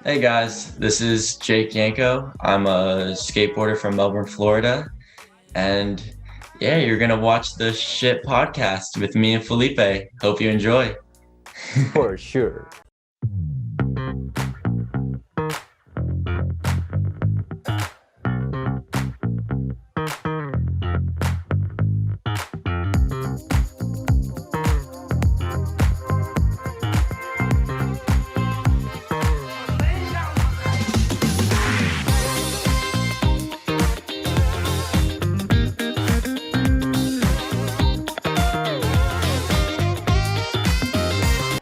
Hey guys, this is Jake Yanko. I'm a skateboarder from Melbourne, Florida. And yeah, you're gonna watch the shit podcast with me and Felipe. Hope you enjoy. For sure.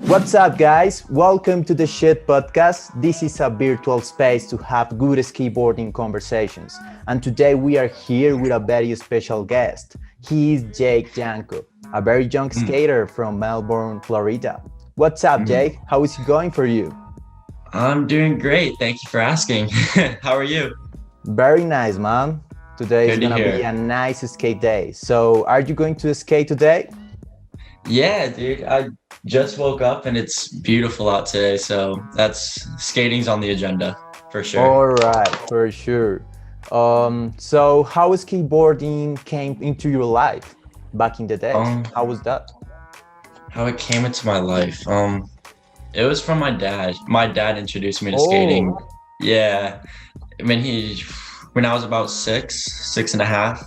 What's up, guys? Welcome to the Shit Podcast. This is a virtual space to have good skateboarding conversations. And today we are here with a very special guest. He is Jake Yanko, a very young skater from Melbourne, Florida. What's up, Jake? How is it going for you? I'm doing great. Thank you for asking. How are you? Very nice, man. Today is Good to gonna be hear. a nice skate day. So, are you going to skate today? Yeah, dude. I just woke up and it's beautiful out today, so that's skating's on the agenda for sure. All right, for sure. So how skateboarding came into your life back in the days? Um, How was that? how it came into my life. It was from my dad. My dad introduced me to Oh, skating. Yeah. When I was about six and a half,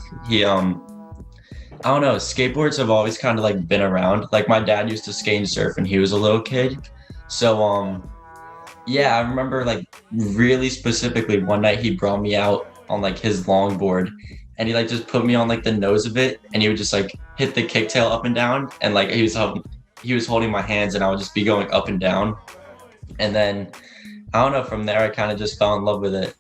I don't know, skateboards have always kind of like been around. Like my dad used to skate and surf when he was a little kid. So yeah, I remember like really specifically one night he brought me out on like his longboard and he like just put me on like the nose of it and he would just like hit the kicktail up and down and like he was holding my hands and I would just be going up and down. And then I don't know, from there I kind of just fell in love with it.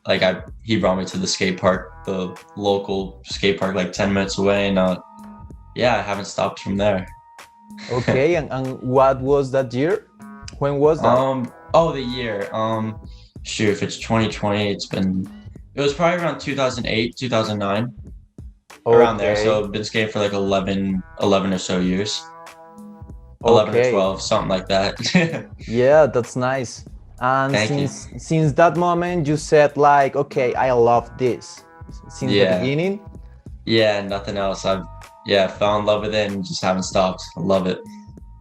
He brought me to the skate park, the local skate park like 10 minutes away and yeah, I haven't stopped from there. okay. And what was that year? When was that? The year. Shoot, if it's 2020, it was probably around 2008, 2009, around there. Okay, So I've been skating for like 11 or so years, 11 or okay. 12, something like that. Yeah, that's nice. And Thank you. since that moment, you said like, okay, I love this. Since the Yeah. beginning. Yeah, nothing else. Fell in love with it and just haven't stopped. I love it.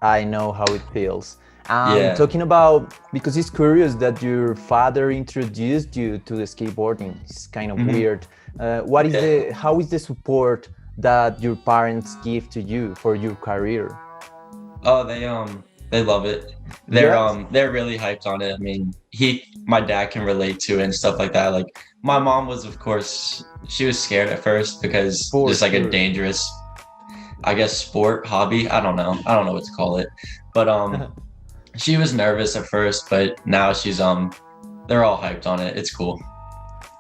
I know how it feels. Yeah. Talking about, because it's curious that your father introduced you to the skateboarding. It's kind of Mhm. weird. How is the support that your parents give to you for your career? Oh, they love it. Yes, They're really hyped on it. I mean, my dad can relate to it and stuff like that. Like my mom was, of course, she was scared at first because for just like a sure. dangerous, I guess, sport, hobby. I don't know. I don't know what to call it. But she was nervous at first, but now they're all hyped on it. It's cool.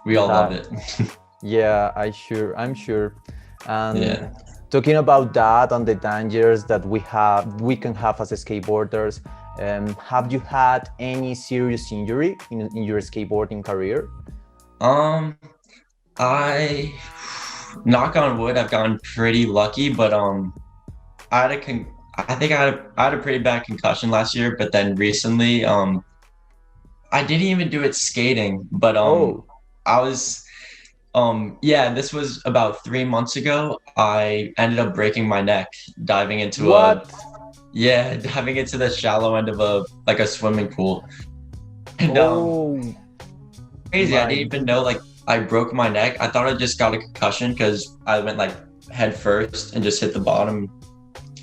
We all love That, it. yeah, I'm sure. And Yeah. talking about that and the dangers that we can have as skateboarders, have you had any serious injury in your skateboarding career? Um, I knock on wood, I've gotten pretty lucky, but I had a con I think I had a pretty bad concussion last year, but then recently, I didn't even do it skating, but Oh, I was yeah, this was about 3 months ago. I ended up breaking my neck diving into what? diving into the shallow end of a swimming pool. And Oh crazy, I didn't my, even know like I broke my neck. I thought I just got a concussion because I went like head first and just hit the bottom.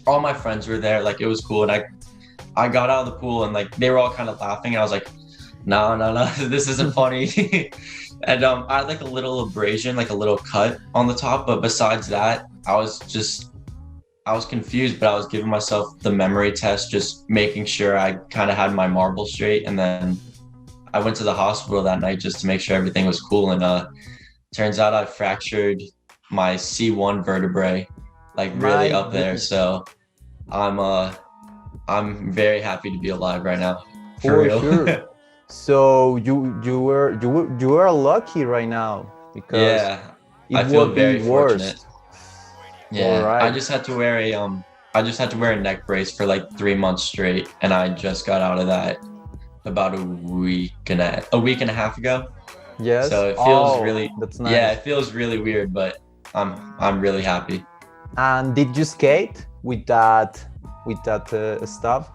All my friends were there, like it was cool, and I got out of the pool and like they were all kind of laughing. And I was like, no, no, no, this isn't funny. And I had like a little abrasion, like a little cut on the top, but besides that, I was confused, but I was giving myself the memory test, just making sure I kind of had my marble straight, and then I went to the hospital that night just to make sure everything was cool, and turns out I fractured my C1 vertebrae, like really my up there. goodness. So I'm uh I'm very happy to be alive right now. For For real. sure. So you were lucky right now because Yeah, it I feel would be very fortunate. worst. All Yeah, right. I just had to wear a neck brace for like 3 months straight, and I just got out of that. about a week and a half ago. Yes. So it feels Oh, really, that's yeah, nice. it feels really weird, but I'm really happy. And did you skate with that stuff?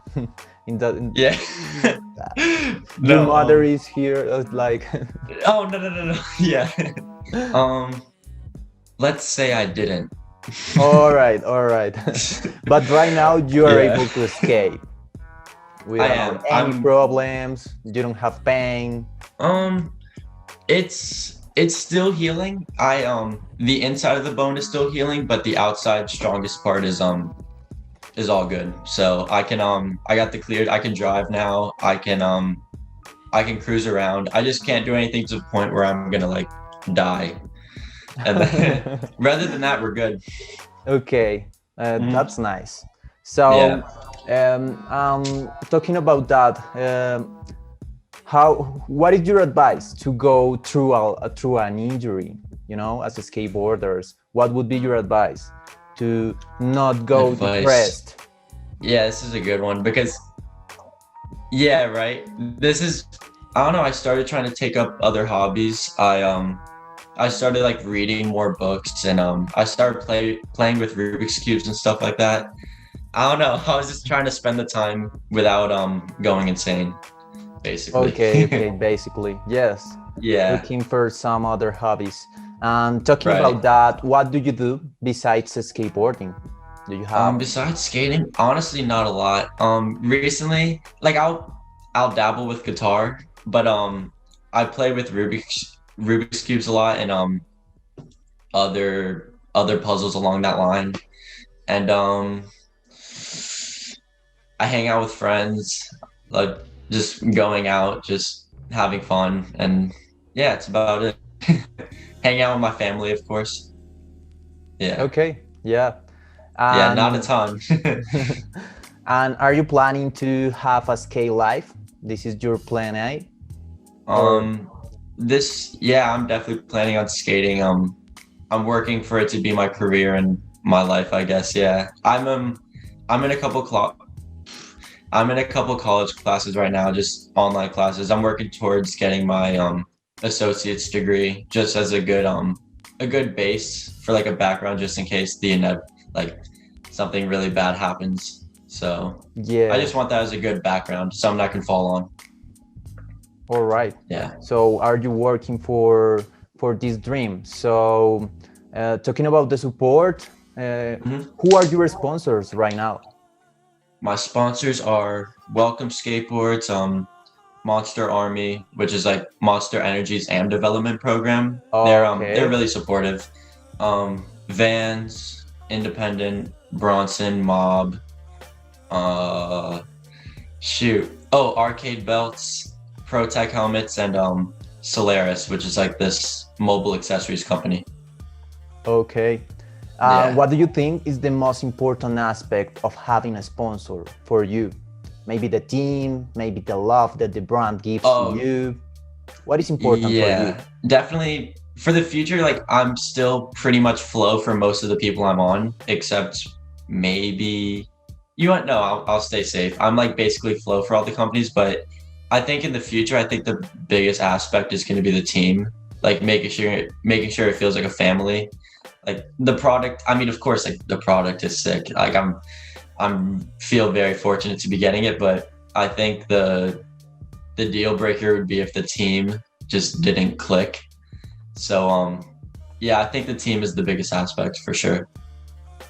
In that, Yeah. your No, mother is here, like. oh no, no, no, no. Yeah. Um, let's say I didn't. All right, all right. But right now you are Yeah, able to skate I without am. any problems. You don't have pain. Um, it's still healing. The inside of the bone is still healing, but the outside strongest part is all good. So I got the cleared. I can drive now. I can cruise around. I just can't do anything to the point where I'm gonna like die. And then rather than that, we're good. Okay, Mhm. that's nice. So, Yeah. talking about that, how what is your advice to go through an injury? You know, as a skateboarders, what would be your advice to not go Advice. depressed? Yeah, this is a good one because yeah, right. This is I don't know, I started trying to take up other hobbies. I started like reading more books and I started playing with Rubik's cubes and stuff like that. I don't know. I was just trying to spend the time without going insane, basically. Okay, okay, basically, yes. Yeah, Looking for some other hobbies. And talking about right. that, what do you do besides skateboarding? Do you have? Besides skating, honestly, not a lot. Recently, like I'll dabble with guitar, but I play with Rubik's cubes a lot and other puzzles along that line. And I hang out with friends, like just going out, just having fun, and yeah, it's about it. Hang out with my family, of course. Yeah, Okay, yeah. yeah, not a And ton. and are you planning to have a skate life? This is your plan A, or um, yeah, I'm definitely planning on skating. I'm working for it to be my career and my life, I guess. Yeah, I'm in a couple I'm in a couple college classes right now, just online classes. I'm working towards getting my associate's degree just as a good base for like a background just in case like something really bad happens. So I yeah? just want that as a good background, something I can fall on. All right. Yeah. So are you working for this dream? So talking about the support, Mhm. who are your sponsors right now? My sponsors are Welcome Skateboards, Monster Army, which is like Monster Energy's AM development program. They're Okay. really supportive. Vans, Independent, Bronson, Mob, uh shoot. Oh, Arcade Belts, ProTech helmets, and Solaris, which is like this mobile accessories company. Okay. Yeah. What do you think is the most important aspect of having a sponsor for you? Maybe the team, maybe the love that the brand gives to Oh, you. What is important for you? yeah. Definitely for the future, like I'm still pretty much flow for most of the people I'm on, except maybe you want no, I'll stay safe. I'm like basically flow for all the companies, but I think in the future, I think the biggest aspect is going to be the team, like making sure it feels like a family. Like the product, I mean, of course, like the product is sick. Like I'm feel very fortunate to be getting it, but I think the deal breaker would be if the team just didn't click. So yeah, I think the team is the biggest aspect for sure.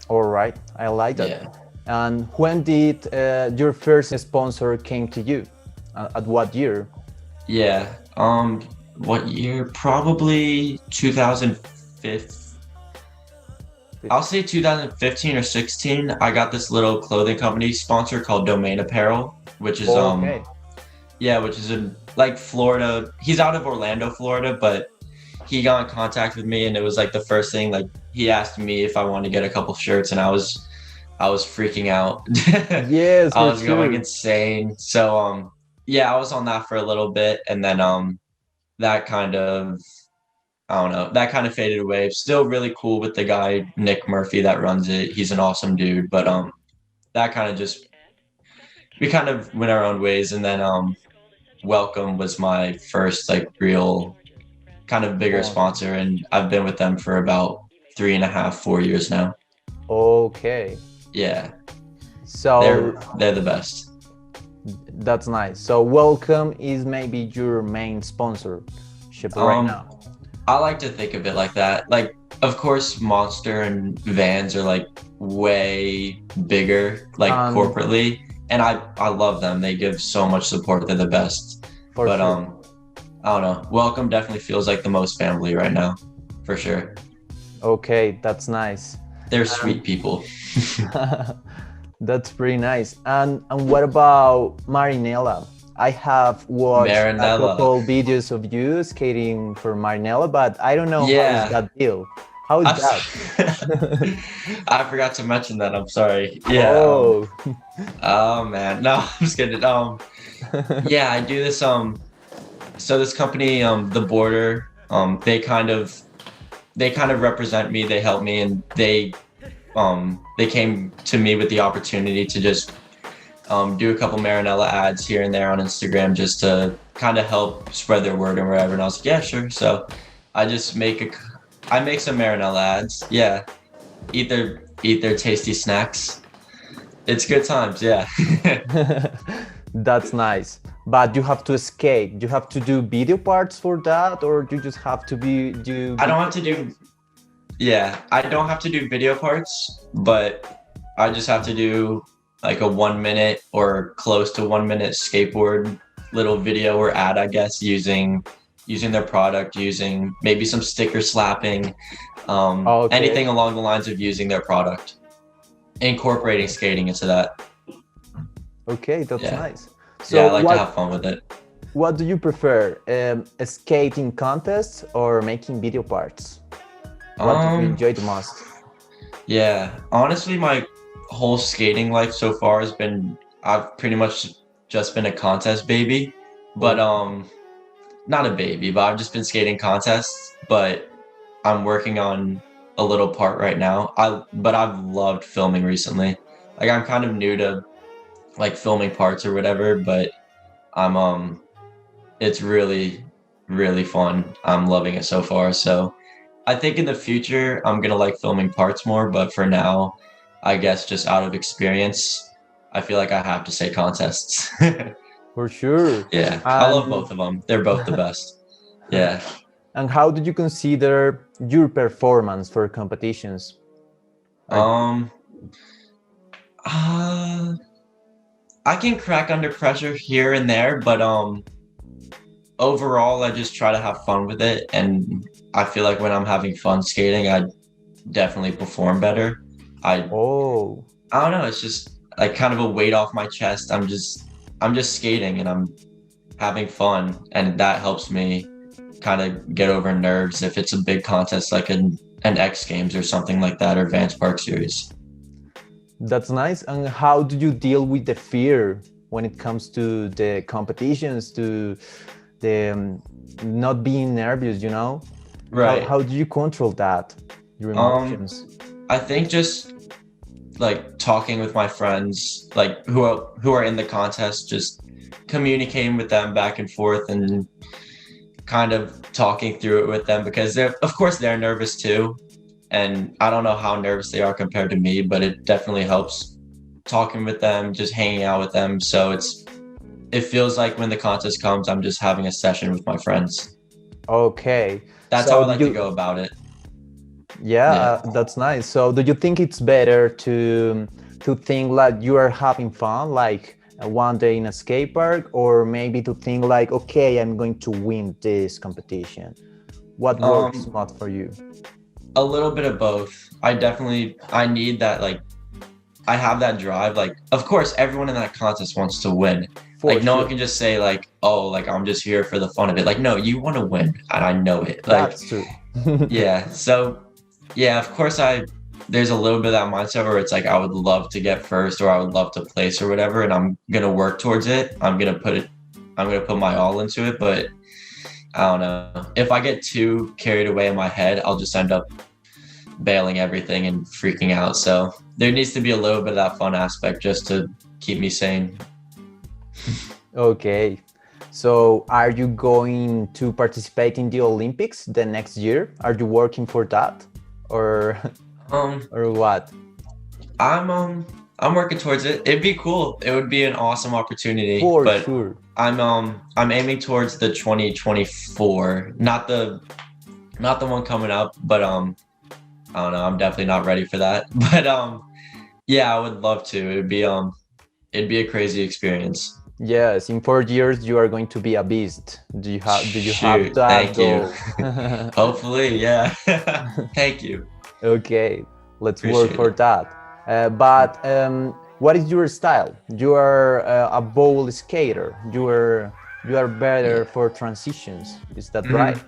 All right, I like that. Yeah. And when did your first sponsor came to you? At what year? Yeah. What year? Probably 2005. I'll say 2015 or 16. I got this little clothing company sponsor called Domain Apparel, which is Okay. yeah, which is in like Florida. He's out of Orlando, Florida, but he got in contact with me and it was like the first thing, like he asked me if I wanted to get a couple shirts and I was freaking out. Yes, I for was going sure. insane. So yeah, I was on that for a little bit and then that kind of I don't know, that kind of faded away. Still really cool with the guy Nick Murphy that runs it. He's an awesome dude, but that kind of just we kind of went our own ways and then Welcome was my first like real kind of bigger Oh, sponsor, and I've been with them for about 3.5, 4 years now. okay. Yeah, So they're the best. that's nice. So Welcome is maybe your main sponsorship right Um, now. I like to think of it like that. Like, of course, Monster and Vans are like way bigger, like And corporately, and I love them. They give so much support. They're the best. for But sure. I don't know. Welcome definitely feels like the most family right now, for sure. Okay, that's nice. They're sweet people. That's pretty nice. And what about Marinella? I have watched a Marinella. couple videos of you skating for Marinella, but I don't know how is Yeah. that deal. How is that? I forgot to mention that. I'm sorry. Yeah. Oh. Oh man. No, I'm just kidding. Yeah, I do this. So this company, the Border, they kind of represent me. They help me, and they came to me with the opportunity to just do a couple Marinella ads here and there on Instagram just to kind of help spread their word and whatever. And I was like, yeah, sure. So I just I make some Marinella ads. Yeah, eat their tasty snacks. It's good times. Yeah. That's nice. But you have to skate. You have to do video parts for that, or you just have to be do. I don't have to do. Yeah, I don't have to do video parts, but I just have to do like a 1 minute or close to 1 minute skateboard little video or ad, I guess, using their product, using maybe some sticker slapping, Okay. anything along the lines of using their product, incorporating skating into that. Okay, that's Yeah. nice. Yeah, I So like to have fun with it. what do you prefer? Skating contests or making video parts? What do you Um, enjoy the most? yeah, honestly, my whole skating life so far has been I've pretty much just been a contest baby, but not a baby, but I've just been skating contests, but I'm working on a little part right now. But I've loved filming recently. Like I'm kind of new to like filming parts or whatever, but I'm it's really really fun. I'm loving it so far. So I think in the future I'm gonna like filming parts more, but for now, I guess just out of experience, I feel like I have to say contests. For sure. Yeah, I love And both of them. They're both the best. Yeah. and how do you consider your performance for competitions? Are- Um. Uh, I can crack under pressure here and there, but overall, I just try to have fun with it, and I feel like when I'm having fun skating, I definitely perform better. I Oh, I don't know. It's just like kind of a weight off my chest. I'm just skating and I'm having fun, and that helps me kind of get over nerves if it's a big contest like an X Games or something like that, or Vans Park Series. that's nice. And how do you deal with the fear when it comes to the competitions, to the not being nervous, you know? Right. How do you control that, your emotions? I think just like talking with my friends, like who are in the contest, just communicating with them back and forth and kind of talking through it with them, because of course they're nervous too. And I don't know how nervous they are compared to me, but it definitely helps talking with them, just hanging out with them. So it feels like when the contest comes, I'm just having a session with my friends. Okay. That's So how I do like to you, go about it. yeah, Yeah. that's nice. So do you think it's better to think like you are having fun, like one day in a skate park, or maybe to think like, okay, I'm going to win this competition? What works Um, not for you? a little bit of both. I need that, like, I have that drive. Like, of course, everyone in that contest wants to win. For Like, no one sure. can just say like, oh, like I'm just here for the fun of it. Like, no, you want to win, and I know it. Like, That's true. yeah. So, yeah, of course, there's a little bit of that mindset where it's like I would love to get first, or I would love to place or whatever, and I'm gonna work towards it. I'm gonna put my all into it. But I don't know. If I get too carried away in my head, I'll just end up bailing everything and freaking out. So there needs to be a little bit of that fun aspect just to keep me sane. Okay. So are you going to participate in the Olympics the next year? Are you working for that, or Um, or what? I'm um I'm working towards it. It'd be cool. It would be an awesome opportunity, For but sure. I'm aiming towards the 2024, not the one coming up, but I don't know, I'm definitely not ready for that. But yeah, I would love to. It'd be a crazy experience. Yes, in 4 years you are going to be a beast. Do you have Shoot, that thank you. goal? Hopefully, yeah. Thank you. Okay, let's work Appreciate for it. that. But what is your style? You are a bowl skater. You are better Yeah. for transitions. Is that right? Mhm.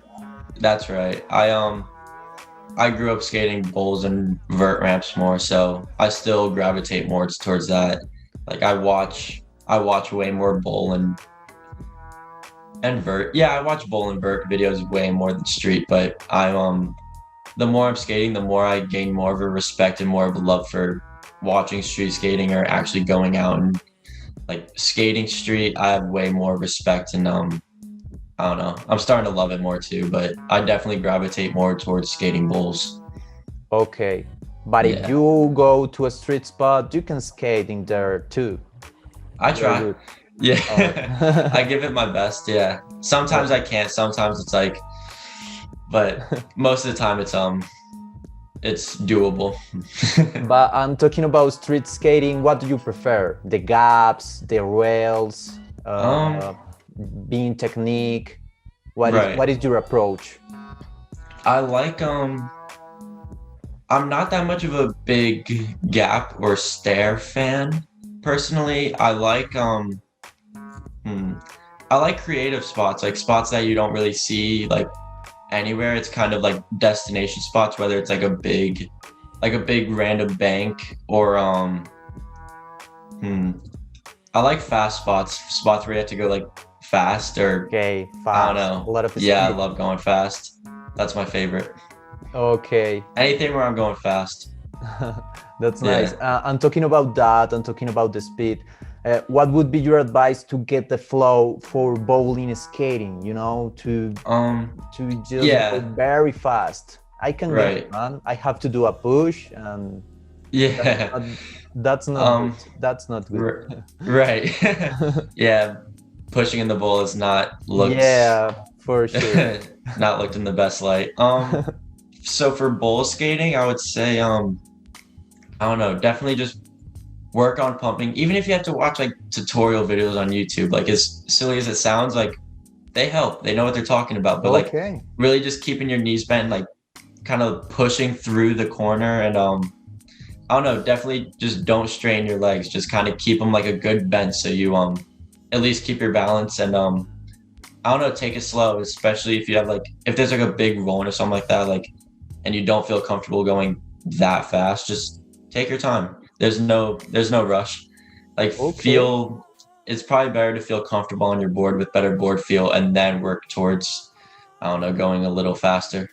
That's right. I grew up skating bowls and vert ramps more, so I still gravitate more towards that. Like I watch way more bowl and vert. Yeah, I watch bowl and vert videos way more than street, but the more I'm skating, the more I gain more of a respect and more of a love for watching street skating or actually going out and like skating street. I have way more respect and I don't know. I'm starting to love it more too, but I definitely gravitate more towards skating bowls. Okay. But if Yeah, you go to a street spot, you can skate in there too. I You're try. good. Yeah, I Oh. give it my best. Yeah, sometimes I can't. Sometimes it's like, but most of the time it's doable. But I'm talking about street skating. What do you prefer? The gaps, the rails, Um, being technique. What is right. what is your approach? I like I'm not that much of a big gap or stair fan personally. Hmm, I like creative spots, like spots that you don't really see like anywhere. It's kind of like destination spots, whether it's like a big random bank or hmm, I like fast spots where you have to go like fast or Okay, I don't fast, a know. lot of Yeah, I speed. love going fast. That's my favorite. Okay, Anything where I'm going fast. that's nice. Yeah. I'm talking about that. I'm talking about the speed. What would be your advice to get the flow for bowling skating? To just go Yeah, very fast. I can get it, right. man. I have to do a push, and that's Yeah. not, that's not good. Um, That's not good. right. Yeah, pushing in the bowl is not looked Yeah, for sure. not looked in the best light. So for bowl skating, I would say I don't know, definitely just work on pumping. Even if you have to watch like tutorial videos on YouTube, like as silly as it sounds, like they help. They know what they're talking about, but like Okay. really just keeping your knees bent, like kind of pushing through the corner and I don't know, definitely just don't strain your legs. Just kind of keep them like a good bend so you at least keep your balance and I don't know, take it slow, especially if you have like if there's like a big roll or something like that, like and you don't feel comfortable going that fast, just take your time. There's no rush. Like Okay. feel it's probably better to feel comfortable on your board with better board feel and then work towards I don't know, going a little faster.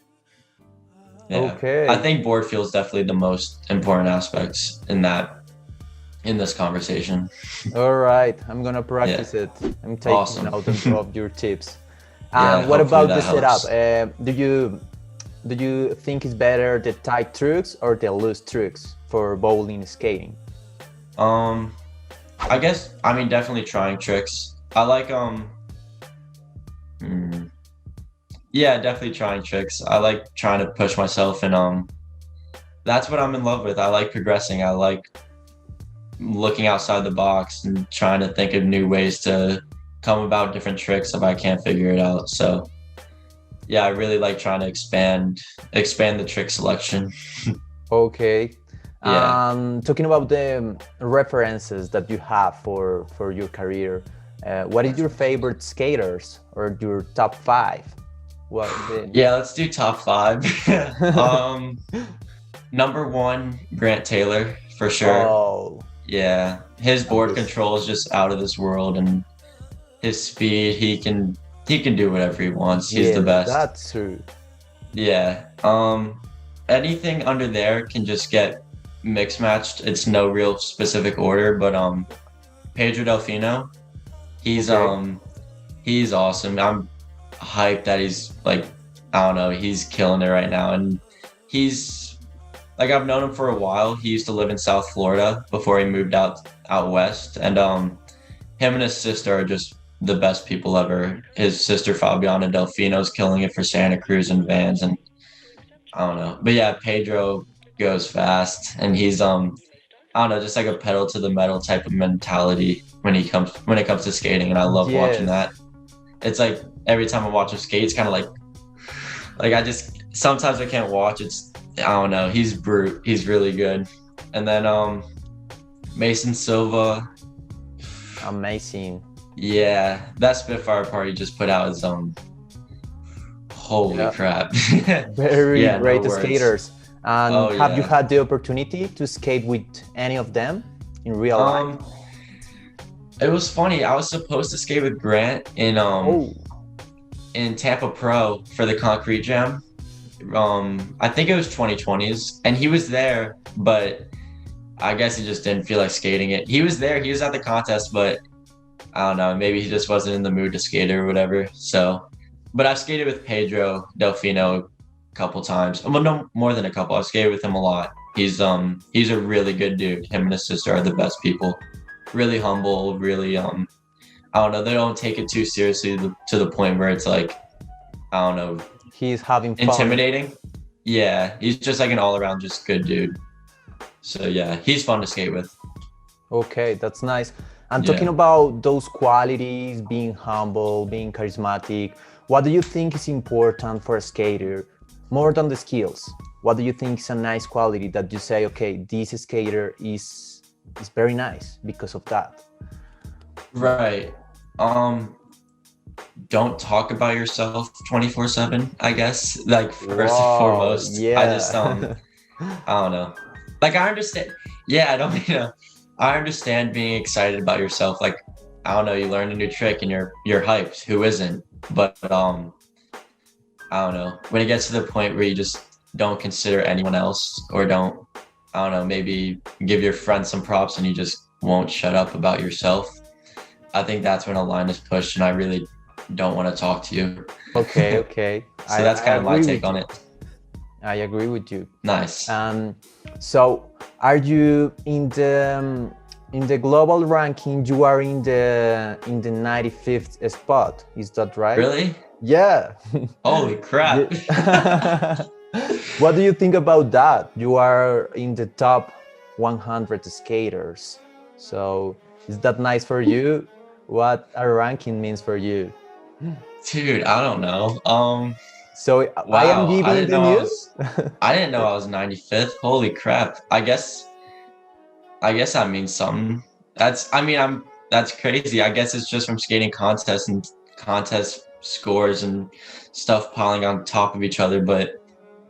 Yeah. I Okay. think board feel is definitely the most important aspects in this conversation. All right. I'm gonna Yeah. practice it. I'm taking Awesome. note of your tips. Yeah, And what hopefully about the that setup? helps. Do you think it's better the tight tricks or the loose tricks for bowling skating? Um I guess I mean definitely trying tricks. I like hmm, yeah, definitely trying tricks. I like trying to push myself and that's what I'm in love with. I like progressing. I like looking outside the box and trying to think of new ways to come about different tricks if I can't figure it out. So yeah, I really like trying to expand the trick selection. Okay. Yeah. Talking about the references that you have for your career, what is your favorite skaters or your top five? What the Yeah, let's do top five. um Number one, Grant Taylor, for sure. Oh, Yeah. His a board beast. control is just out of this world and his speed, he can do whatever he wants. He's the Yes, best. that's true. Yeah. Anything under there can just get mix matched. It's no real specific order, but Pedro Delfino, he's Okay. he's awesome. I'm hyped that he's like, I don't know, he's killing it right now. And he's like, I've known him for a while. He used to live in South Florida before he moved out west. And him and his sister are just the best people ever. His sister Fabiana Delfino's killing it for Santa Cruz and Vans, and I don't know. But yeah, Pedro goes fast, and he's I don't know, just like a pedal to the metal type of mentality when it comes to skating, and I love watching that. It's like every time I watch him skate, it's kind of like I just sometimes I can't watch. It's I don't know. He's brute. He's really good. And then Mason Silva. Amazing. Yeah, that Spitfire party just put out his holy crap. Very great no skaters. And have you had the opportunity to skate with any of them in real life? It was funny. I was supposed to skate with Grant in Tampa Pro for the Concrete Jam. I think it was 2020s, and he was there, but I guess he just didn't feel like skating it. He was there. He was at the contest, but I don't know. Maybe he just wasn't in the mood to skate or whatever. So, but I've skated with Pedro Delfino a couple times. Well, no, more than a couple. I've skated with him a lot. He's a really good dude. Him and his sister are the best people. Really humble. Really I don't know. They don't take it too seriously to the point where it's like, I don't know. He's having fun. Intimidating. Yeah, he's just like an all-around just good dude. So yeah, he's fun to skate with. Okay, that's nice. And talking about those qualities, being humble, being charismatic, what do you think is important for a skater more than the skills? What do you think is a nice quality that you say, okay, this skater is very nice because of that? Right. Don't talk about yourself 24/7, I guess. Like first and foremost. Yeah. I just I don't know. Like I understand. Yeah, I understand being excited about yourself. Like, I don't know, you learn a new trick and you're hyped. Who isn't? But I don't know. When it gets to the point where you just don't consider anyone else, or I don't know, maybe give your friend some props and you just won't shut up about yourself, I think that's when a line is pushed and I really don't want to talk to you. Okay. So that's kind of my take on it. I agree with you. Nice. So are you in the global ranking? You are in the 95th spot. Is that right? Really? Yeah. Holy crap. What do you think about that? You are in the top 100 skaters. So is that nice for you? What a ranking means for you? Dude, I don't know. So wow, I am giving the news. I didn't know I was 95th. Holy crap. I guess that means something. That's crazy. I guess it's just from skating contests and contest scores and stuff piling on top of each other, but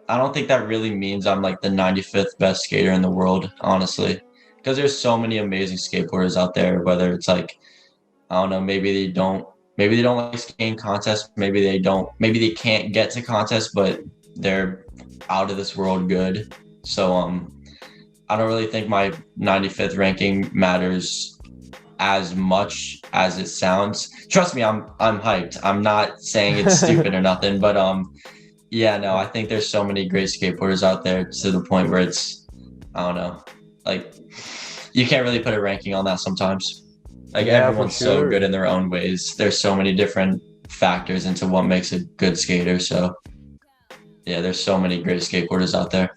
I don't think that really means I'm like the 95th best skater in the world, honestly. Because there's so many amazing skateboarders out there, whether it's like, I don't know, maybe they don't like skating contests, maybe they can't get to contests, but they're out of this world good. So I don't really think my 95th ranking matters as much as it sounds. Trust me, I'm hyped. I'm not saying it's stupid or nothing, but yeah, no, I think there's so many great skateboarders out there to the point where it's, I don't know, like you can't really put a ranking on that sometimes. Like everyone's so good in their own ways. There's so many different factors into what makes a good skater. So yeah, there's so many great skateboarders out there.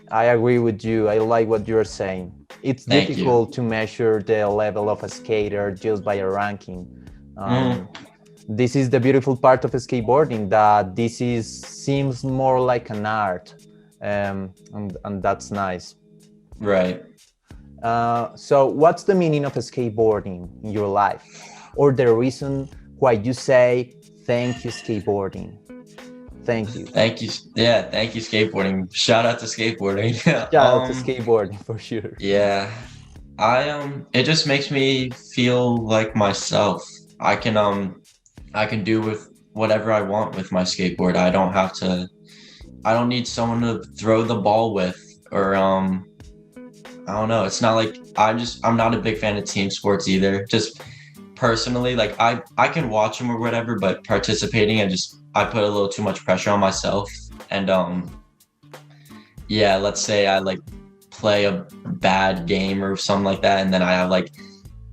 I agree with you. I like what you're saying. It's difficult to measure the level of a skater just by a ranking. This is the beautiful part of skateboarding, that seems more like an art, and that's nice. Right. So what's the meaning of skateboarding in your life, or the reason why you say thank you skateboarding? Thank you. Thank you. Yeah, thank you skateboarding. Shout out to skateboarding. Shout out to skateboarding for sure. Yeah. It just makes me feel like myself. I can do with whatever I want with my skateboard. I don't need someone to throw the ball with, or I don't know. It's not like I'm not a big fan of team sports either. Just personally, like I can watch them or whatever, but participating, I put a little too much pressure on myself. And yeah, let's say I like play a bad game or something like that, and then I have like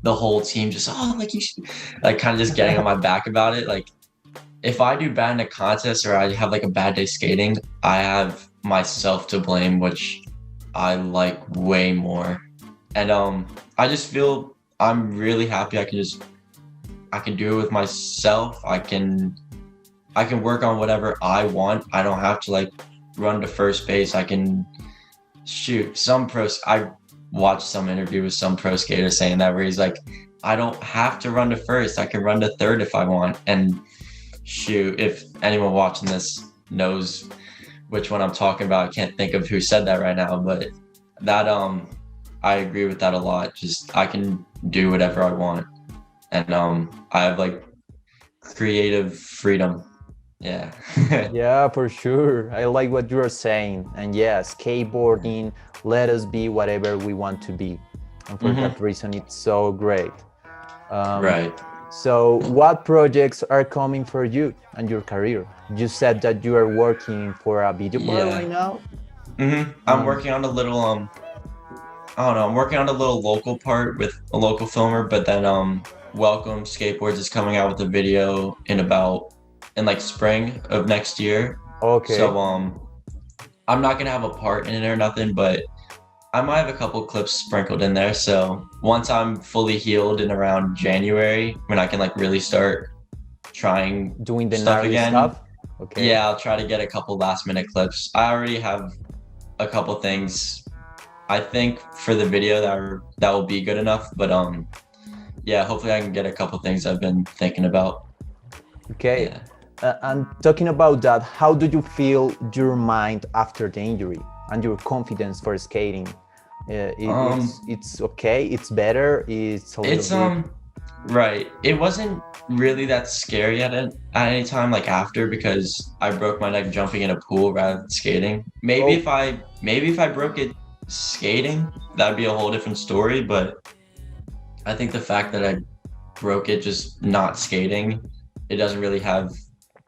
the whole team just like you should, like kind of just getting on my back about it. Like if I do bad in a contest or I have like a bad day skating, I have myself to blame, which I like way more. And I just feel I'm really happy I can do it with myself. I can work on whatever I want. I don't have to like run to first base. I can shoot. I watched some interview with some pro skater saying that, where he's like, I don't have to run to first. I can run to third if I want. And shoot, if anyone watching this knows which one I'm talking about, I can't think of who said that right now, but that I agree with that a lot. Just I can do whatever I want, and I have like creative freedom. Yeah. Yeah, for sure. I like what you are saying. And yeah, skateboarding, let us be whatever we want to be. And for that reason, it's so great. Right. So what projects are coming for you and your career? You said that you are working for a video part right now? I'm working on a little, I don't know, I'm working on a little local part with a local filmer, but then Welcome Skateboards is coming out with a video in like spring of next year. Okay. So I'm not gonna have a part in it or nothing, but I might have a couple clips sprinkled in there. So once I'm fully healed in around January, when I can like really start trying doing the stuff again. Stuff? Okay. Yeah, I'll try to get a couple last minute clips. I already have a couple things I think for the video that will be good enough, but yeah, hopefully I can get a couple things I've been thinking about. Okay. Yeah. And talking about that, how do you feel your mind after the injury and your confidence for skating? It's okay, it's better, it's a little bit... Right. It wasn't really that scary at any time like after, because I broke my neck jumping in a pool rather than skating. Maybe if I broke it skating, that'd be a whole different story, but I think the fact that I broke it just not skating, it doesn't really have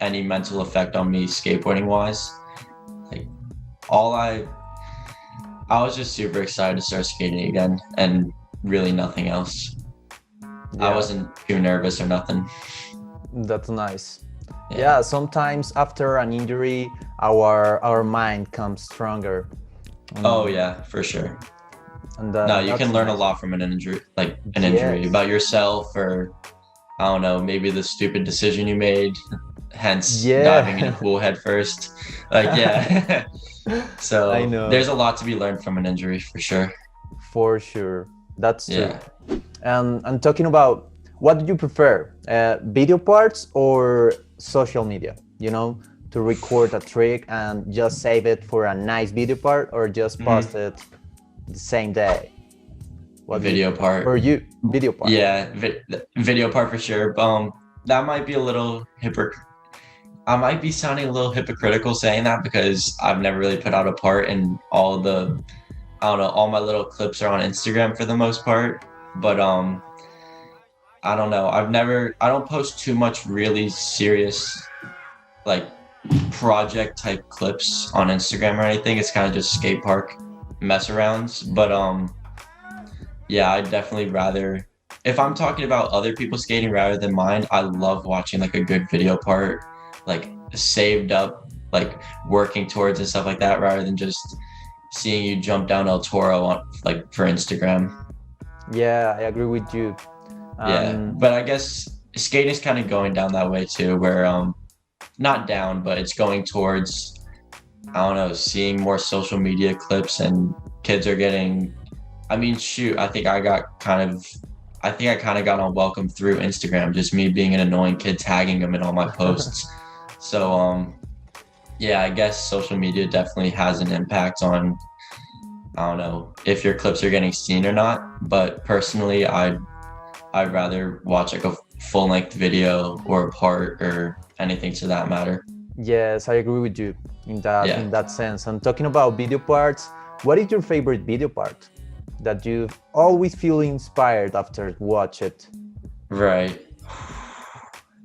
any mental effect on me skateboarding wise. Like I was just super excited to start skating again, and really nothing else. Yeah. I wasn't too nervous or nothing. That's nice. Yeah, sometimes after an injury, our mind comes stronger. Oh yeah, for sure. And no, you can learn a lot from an injury, about yourself, or I don't know, maybe the stupid decision you made, hence diving in a pool head first. Like, yeah. So I know. There's a lot to be learned from an injury, for sure. For sure. That's true. And talking about, what do you prefer? Video parts or social media? You know, to record a trick and just save it for a nice video part, or just post it the same day? What video part. For you, video part. Yeah, video part for sure. That might be a little I might be sounding a little hypocritical saying that, because I've never really put out a part, and all my little clips are on Instagram for the most part. But I don't know. I don't post too much really serious like project type clips on Instagram or anything. It's kind of just skate park mess arounds. But yeah, I'd definitely rather, if I'm talking about other people skating rather than mine, I love watching like a good video part, like saved up, like working towards and stuff like that, rather than just seeing you jump down El Toro on like for Instagram. Yeah, I agree with you. Yeah, but I guess skating is kind of going down that way too, where not down, but it's going towards, I don't know, seeing more social media clips, and kids are getting, I mean, shoot, I think I kind of got on Welcome through Instagram, just me being an annoying kid tagging them in all my posts. So yeah, I guess social media definitely has an impact on, I don't know, if your clips are getting seen or not. But personally, I'd rather watch like a full-length video or a part or anything to that matter. Yes, I agree with you in that sense. And talking about video parts, what is your favorite video part that you always feel inspired after watch it? Right.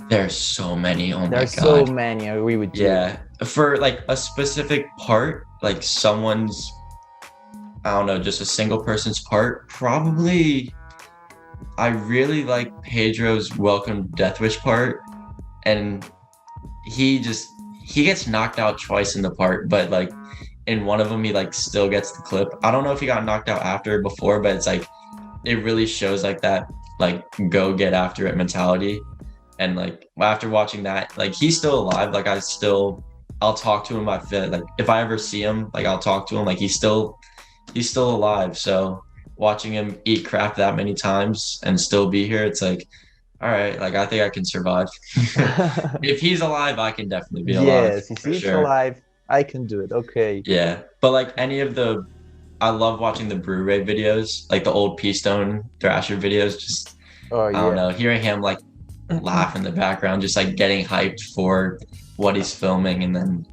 There's so many. Oh my There's so God. many. I agree with you. Yeah. For like a specific part, like someone's, I don't know, just a single person's part, probably I really like Pedro's Welcome Death Wish part. And he just, he gets knocked out twice in the part, but like in one of them, he like still gets the clip. I don't know if he got knocked out after or before, but it's like, it really shows like that, like go get after it mentality. And like after watching that, like he's still alive. Like I'll talk to him. I feel like if I ever see him, like I'll talk to him. Like he's still alive. So watching him eat crap that many times and still be here, it's like, all right, like I think I can survive. If he's alive, I can definitely be alive Yes, if for he's sure. alive, I can do it. Okay. Yeah, but like any of the, I love watching the Blu-ray videos, like the old P Stone Thrasher videos. Just Oh I don't yeah. know, hearing him like laugh in the background, just like getting hyped for what he's filming, and then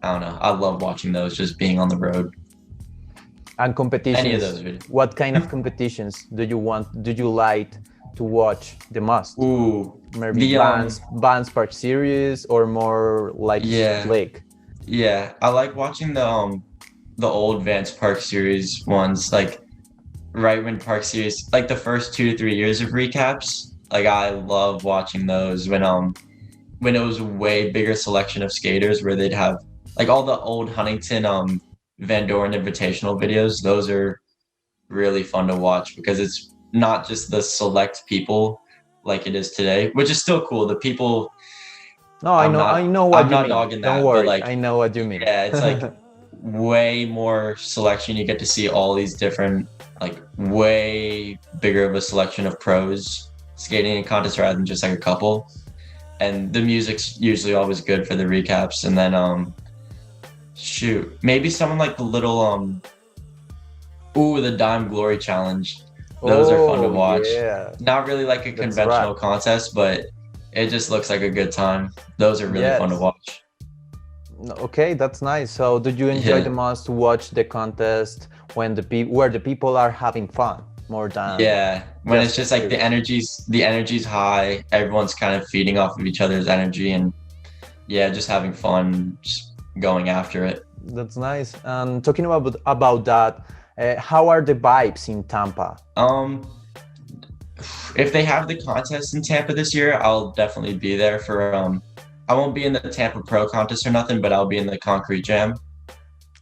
I don't know, I love watching those, just being on the road. And Any of competitions. those videos. What kind of competitions do you like to watch the most? Ooh, Maybe the Vans Park Series or more like yeah, Lake? yeah, I like watching the old Vance Park series ones, like right when Park Series, like the first 2 to 3 years of recaps. Like I love watching those when it was a way bigger selection of skaters, where they'd have like all the old Huntington Van Doren Invitational videos. Those are really fun to watch because it's not just the select people like it is today, which is still cool. The people, No, I know I'm what you not mean. dogging Don't that, but worry, like I know what you mean. yeah, it's like way more selection. You get to see all these different, like way bigger of a selection of pros skating in contests rather than just like a couple. And the music's usually always good for the recaps. And then shoot, maybe someone like the little the Dime Glory Challenge. Those are fun to Oh watch. yeah, Not really like a that's conventional right. contest, but it just looks like a good time. Those are really fun to Yes. watch. Okay, that's nice. So, do you enjoy Yeah. the most to watch the contest when where the people are having fun more than Yeah, when it's just just like serious? the energy's high, everyone's kind of feeding off of each other's energy, and yeah, just having fun, just going after it. That's nice. And talking about that, how are the vibes in Tampa? Um, if they have the contest in Tampa this year, I'll definitely be there for I won't be in the Tampa Pro contest or nothing, but I'll be in the Concrete Jam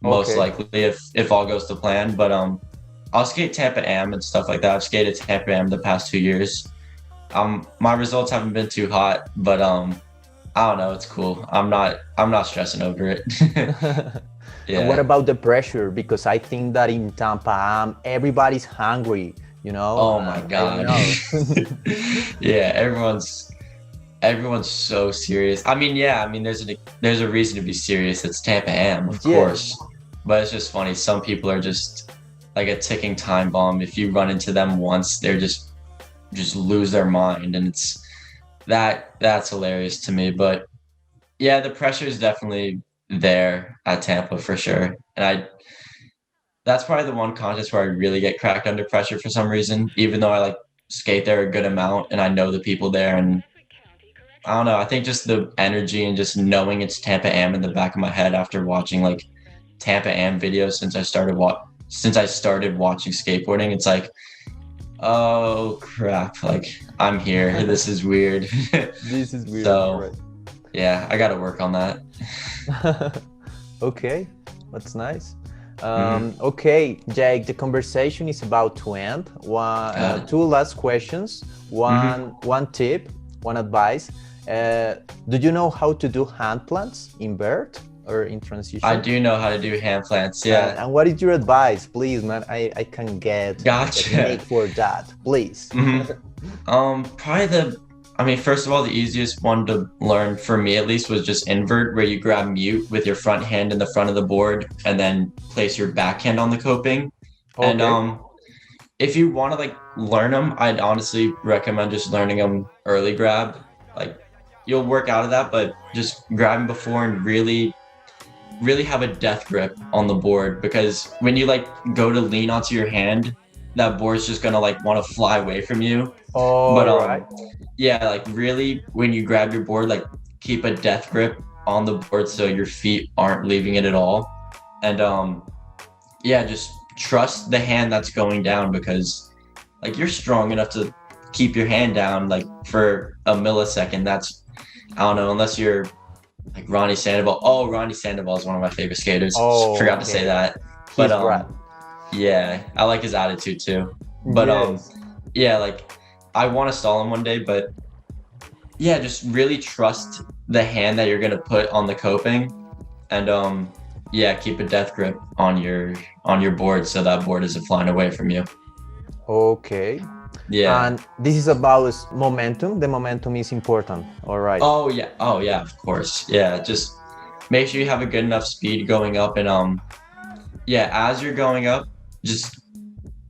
most Okay, likely if all goes to plan. But I'll skate Tampa Am and stuff like that. I've skated Tampa Am the past 2 years. My results haven't been too hot, but I don't know. It's cool. I'm not stressing over it. and what Yeah. about the pressure? Because I think that in Tampa, everybody's hungry. You know, Oh my I don't God. know. Yeah. Everyone's so serious. I mean, yeah. I mean, there's a reason to be serious. It's Tampa Am, of Yes, course. But it's just funny. Some people are just like a ticking time bomb. If you run into them once, they're just lose their mind, and it's that's hilarious to me. But yeah, the pressure is definitely there at Tampa for sure. And that's probably the one contest where I really get cracked under pressure for some reason, even though I like skate there a good amount and I know the people there. And I don't know, I think just the energy and just knowing it's Tampa Am in the back of my head after watching like Tampa Am videos since I started watching skateboarding, it's like, oh crap, like I'm here. This is weird. this is weird. So yeah, I gotta work on that. Right. Okay, that's nice. Hmm. Okay, Jake, the conversation is about to end. Two last questions. Hmm. One tip, one advice. Do you know how to do hand plants, invert or in I transition? do know how to do hand plants. Yeah. And what is your advice, please, man? I can get the Gotcha. technique for that, please. Hmm. Probably I mean, first of all, the easiest one to learn for me at least was just invert, where you grab mute with your front hand in the front of the board and then place your backhand on the coping. And Okay. if you want to like learn them, I'd honestly recommend just learning them early grab. Like you'll work out of that, but just grab them before and really have a death grip on the board, because when you like go to lean onto your hand, that board's just gonna like want to fly away from you. But All right. yeah, like really when you grab your board, like keep a death grip on the board so your feet aren't leaving it at all. And yeah, just trust the hand that's going down, because like you're strong enough to keep your hand down like for a millisecond. That's, I don't know, unless you're like Ronnie Sandoval. Oh, Ronnie Sandoval is one of my favorite skaters. Oh, Forgot to okay. say that. But He's right. yeah, I like his attitude too. But Yes. yeah, like I want to stall him one day, but yeah, just really trust the hand that you're gonna put on the coping, and yeah, keep a death grip on your board so that board isn't flying away from you. Okay. Yeah. And this is about momentum. The momentum is important. All right. Oh yeah, of course. Yeah, just make sure you have a good enough speed going up, and yeah, as you're going up, just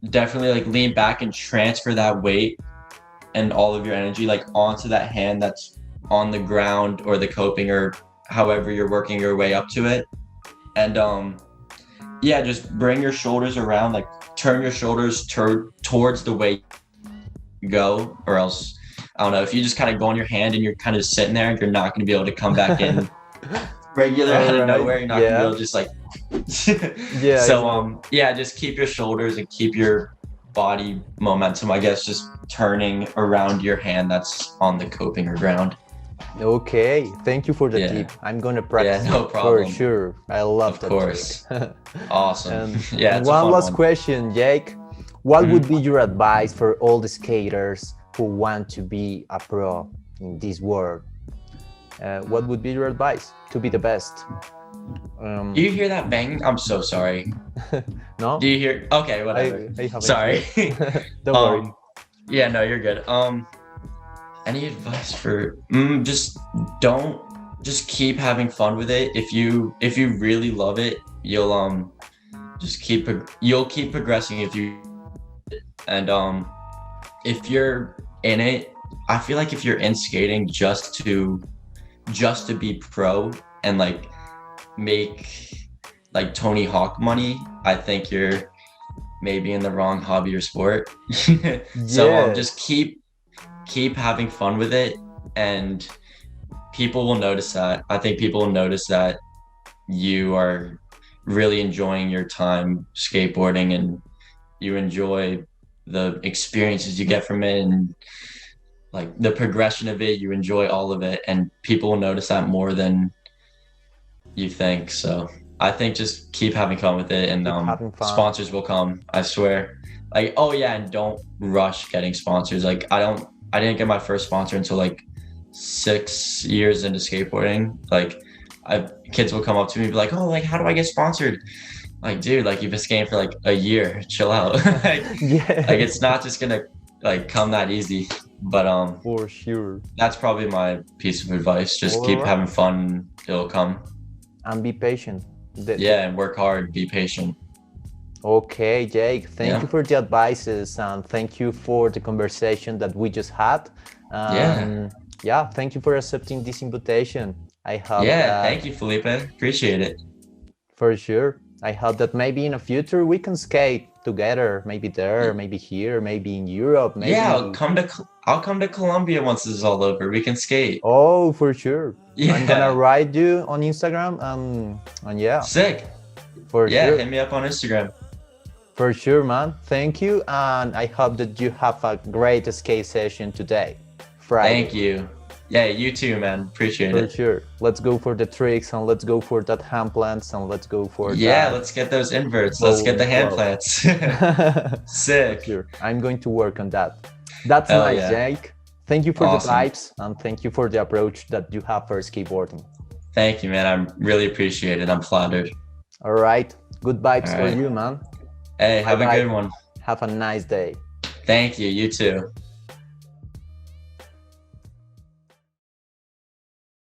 definitely like lean back and transfer that weight and all of your energy like onto that hand that's on the ground or the coping or however you're working your way up to it. And yeah, just bring your shoulders around, like turn your shoulders towards the way you go, or else I don't know, if you just kind of go on your hand and you're kind of sitting there, you're not going to be able to come back in regular out of nowhere. You're not going to be able to just like Yeah. So yeah, just keep your shoulders and keep your body momentum, I guess, just turning around your hand that's on the coping or ground. Okay. Thank you for the Yeah. tip. I'm gonna practice Yeah, no it problem. for sure. I love Of that course. trick. Awesome. And Yeah, it's a one fun last one. question, Jake. What Mhm. would be your advice for all the skaters who want to be a pro in this world? What would be your advice to be the best? Do you hear that banging? I'm so sorry. No? Do you hear? Okay, whatever. I haven't Sorry. heard. Don't worry. Yeah, no, you're good. Any advice for just keep having fun with it. If you really love it, you'll you'll keep progressing and if you're in it, I feel like if you're in skating just to be pro and like make like Tony Hawk money, I think you're maybe in the wrong hobby or sport. So Yeah. just keep having fun with it, and people will notice that. I think people will notice that you are really enjoying your time skateboarding and you enjoy the experiences you get from it and like the progression of it. You enjoy all of it, and people will notice that more than you think. So I think just keep having fun with it, and Keep having fun. sponsors will come, I swear. Like, oh yeah, and don't rush getting sponsors. Like I didn't get my first sponsor until like 6 years into skateboarding. Like kids will come up to me and be like, oh, like how do I get sponsored? Like, dude, like you've been skating for like a year, chill out. Yeah. Like it's not just gonna like come that easy. But For sure. that's probably my piece of advice. Just keep Alright. having fun, it'll come. And be patient. Yeah, and work hard, be patient. Okay, Jake, thank Yeah. you for the advices and thank you for the conversation that we just had. Yeah, thank you for accepting this invitation. I hope that, Thank you, Felipe. Appreciate it. for sure. I hope that maybe in the future we can skate together, maybe there, maybe here, maybe in Europe, maybe. Yeah, I'll come to Colombia once this is all over. We can skate. Oh, for sure. Yeah. I'm gonna write you on Instagram and yeah, Sick. for Yeah, sure. hit me up on Instagram. For sure, man. Thank you, and I hope that you have a great skate session today, Friday. Thank you. Yeah, you too, man. Appreciate For it. sure. Let's go for the tricks and let's go for that hand plants and let's go for Yeah, that. let's get those inverts. Let's get the hand Whoa. plants. For Sick. sure. I'm going to work on that. That's Hell nice, yeah. Jake. Thank you for Awesome. the vibes and thank you for the approach that you have for skateboarding. Thank you, man. I really appreciate it. I'm flattered. All right. Good vibes All for right. you, man. Hey, have Bye-bye. a good one. Have a nice day. Thank you. You too.